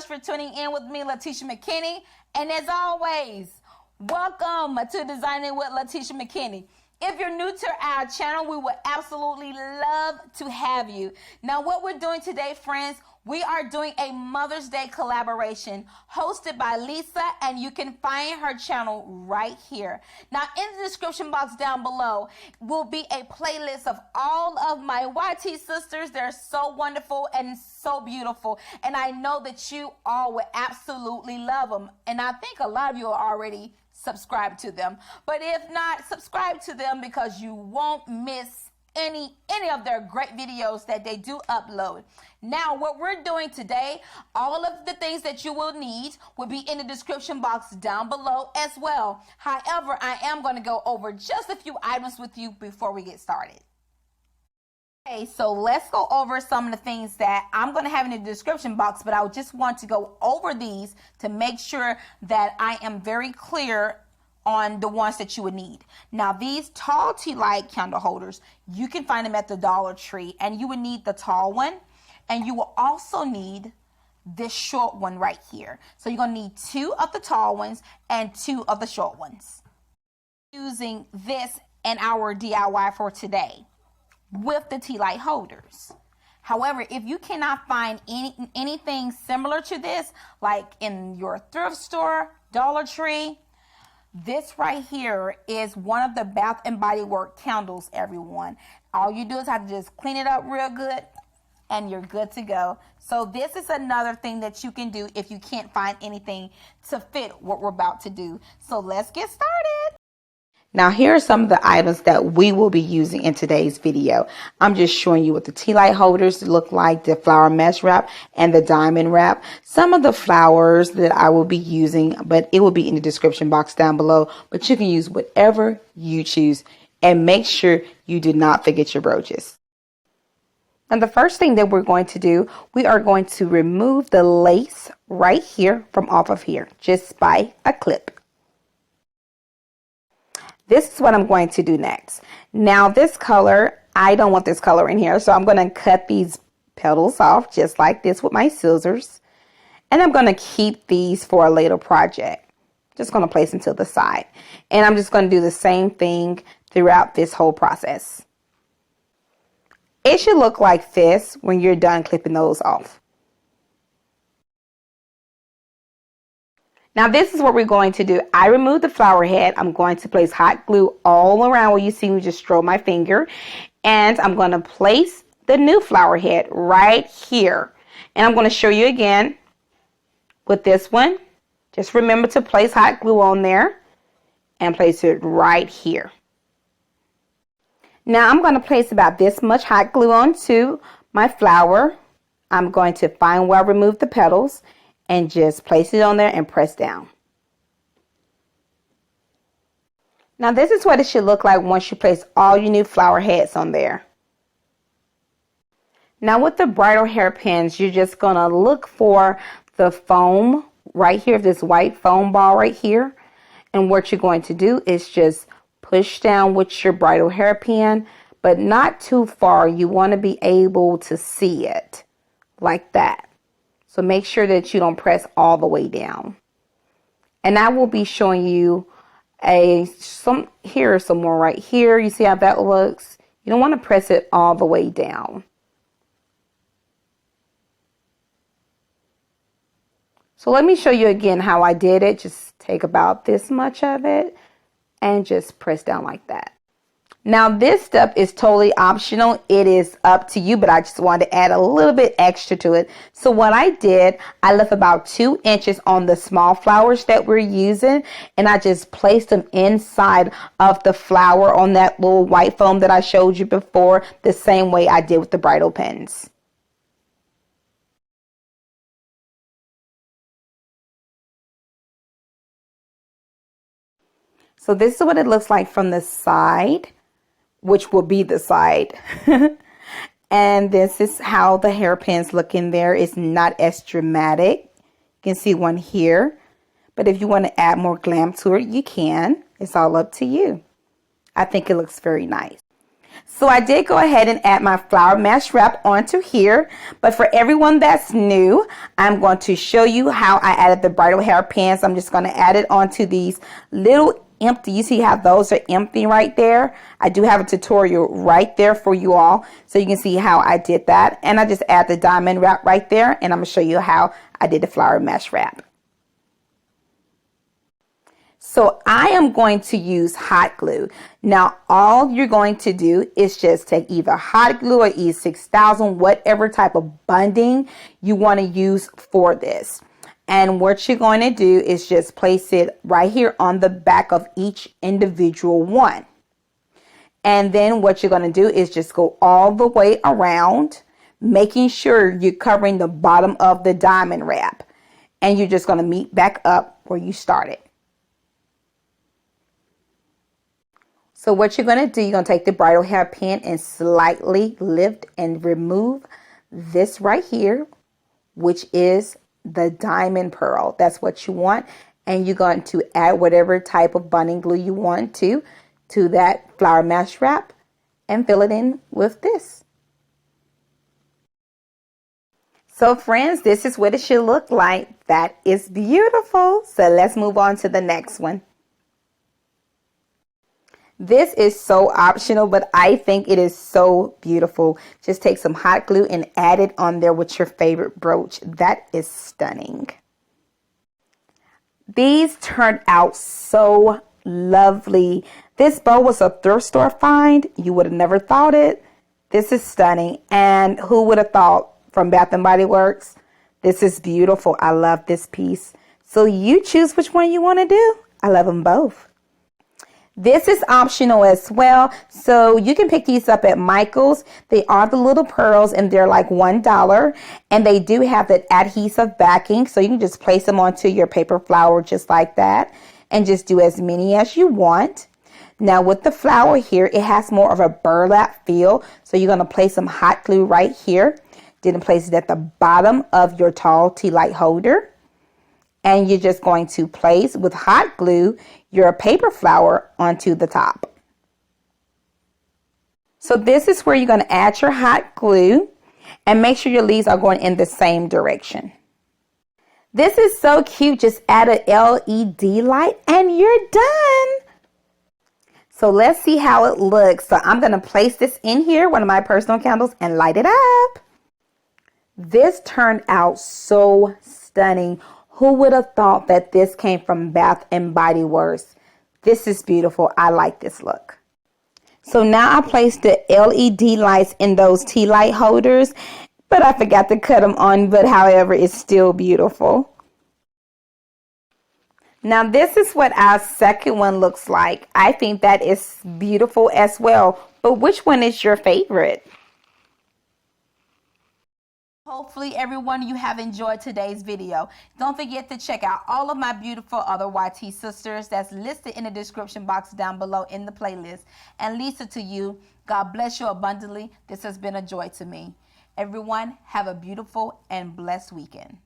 much for tuning in with me, Latisha McKinney. And as always, welcome to Designing with Latisha McKinney. If you're new to our channel, we would absolutely love to have you. Now, what we're doing today, friends, we are doing a Mother's Day collaboration hosted by Lissa, and you can find her channel right here. Now, in the description box down below will be a playlist of all of my YT sisters. They're so wonderful and so beautiful, and I know that you all would absolutely love them. And I think a lot of you are already subscribed to them. But if not, subscribe to them because you won't miss any of their great videos that they do upload. Now, what we're doing today, all of the things that you will need will be in the description box down below as well. However, I am going to go over just a few items with you before we get started. Okay, so let's go over some of the things that I'm going to have in the description box, but I just want to go over these to make sure that I am very clear on the ones that you would need. Now, these tall tea light candle holders, you can find them at the Dollar Tree, and you would need the tall one, and you will also need this short one right here. So you're going to need 2 of the tall ones and 2 of the short ones. Using this in our DIY for today with the tea light holders. However, if you cannot find anything similar to this, like in your thrift store, Dollar Tree, this right here is one of the Bath and Body Works candles, everyone. All you do is have to just clean it up real good and you're good to go. So this is another thing that you can do if you can't find anything to fit what we're about to do. So let's get started. Now, here are some of the items that we will be using in today's video. I'm just showing you what the tea light holders look like, the flower mesh wrap, and the diamond wrap. Some of the flowers that I will be using, but it will be in the description box down below. But you can use whatever you choose, and make sure you do not forget your brooches. And the first thing that we're going to do, we are going to remove the lace right here from off of here, just by a clip. This is what I'm going to do next. Now, this color, I don't want this color in here, so I'm going to cut these petals off just like this with my scissors. And I'm going to keep these for a later project. Just going to place them to the side. And I'm just going to do the same thing throughout this whole process. It should look like this when you're done clipping those off. Now, this is what we're going to do. I removed the flower head. I'm going to place hot glue all around where you see me just stroke my finger. And I'm going to place the new flower head right here. And I'm going to show you again with this one. Just remember to place hot glue on there and place it right here. Now, I'm going to place about this much hot glue onto my flower. I'm going to find where I removed the petals and just place it on there and press down. Now, this is what it should look like once you place all your new flower heads on there. Now, with the bridal hairpins, you're just going to look for the foam right here, this white foam ball right here. And what you're going to do is just push down with your bridal hairpin, but not too far. You want to be able to see it like that. So make sure that you don't press all the way down. And I will be showing you here some more right here. You see how that looks? You don't want to press it all the way down. So let me show you again how I did it. Just take about this much of it and just press down like that. Now, this step is totally optional. It is up to you, but I just wanted to add a little bit extra to it. So what I did, I left about 2 inches on the small flowers that we're using, and I just placed them inside of the flower on that little white foam that I showed you before, the same way I did with the bridal pins. So this is what it looks like from the side, which will be the side. And this is how the hairpins look in there. It's not as dramatic. You can see one here. But if you want to add more glam to it, you can. It's all up to you. I think it looks very nice. So I did go ahead and add my flower mesh wrap onto here, but for everyone that's new, I'm going to show you how I added the bridal hairpins. I'm just going to add it onto these little empty. You see how those are empty right there? I do have a tutorial right there for you all, so you can see how I did that. And I just add the diamond wrap right there, and I'm going to show you how I did the flower mesh wrap. So I am going to use hot glue. Now, all you're going to do is just take either hot glue or E6000, whatever type of bonding you want to use for this. And what you're going to do is just place it right here on the back of each individual one. And then what you're going to do is just go all the way around, making sure you're covering the bottom of the diamond wrap. And you're just going to meet back up where you started. So what you're going to do, you're going to take the bridal hairpin and slightly lift and remove this right here, which is the diamond pearl. That's what you want. And you're going to add whatever type of bonding glue you want to that flower mesh wrap and fill it in with this. So friends, this is what it should look like. That is beautiful. So let's move on to the next one. This is so optional, but I think it is so beautiful. Just take some hot glue and add it on there with your favorite brooch. That is stunning. These turned out so lovely. This bow was a thrift store find. You would have never thought it. This is stunning. And who would have thought from Bath & Body Works? This is beautiful. I love this piece. So you choose which one you want to do. I love them both. This is optional as well, so you can pick these up at Michael's. They are the little pearls, and they're like $1, and they do have that adhesive backing, so you can just place them onto your paper flower just like that, and just do as many as you want. Now with the flower here, it has more of a burlap feel, so you're going to place some hot glue right here, then place it at the bottom of your tall tea light holder. And you're just going to place with hot glue your paper flower onto the top. So this is where you're going to add your hot glue and make sure your leaves are going in the same direction. This is so cute. Just add an LED light and you're done. So let's see how it looks. So I'm going to place this in here, one of my personal candles, and light it up. This turned out so stunning. Who would have thought that this came from Bath & Body Works? This is beautiful. I like this look. So now I placed the LED lights in those tea light holders, but I forgot to cut them on, but however, it's still beautiful. Now this is what our second one looks like. I think that is beautiful as well, but which one is your favorite? Hopefully everyone, you have enjoyed today's video. Don't forget to check out all of my beautiful other YT sisters that's listed in the description box down below in the playlist. And Lissa, to you, God bless you abundantly. This has been a joy to me. Everyone, have a beautiful and blessed weekend.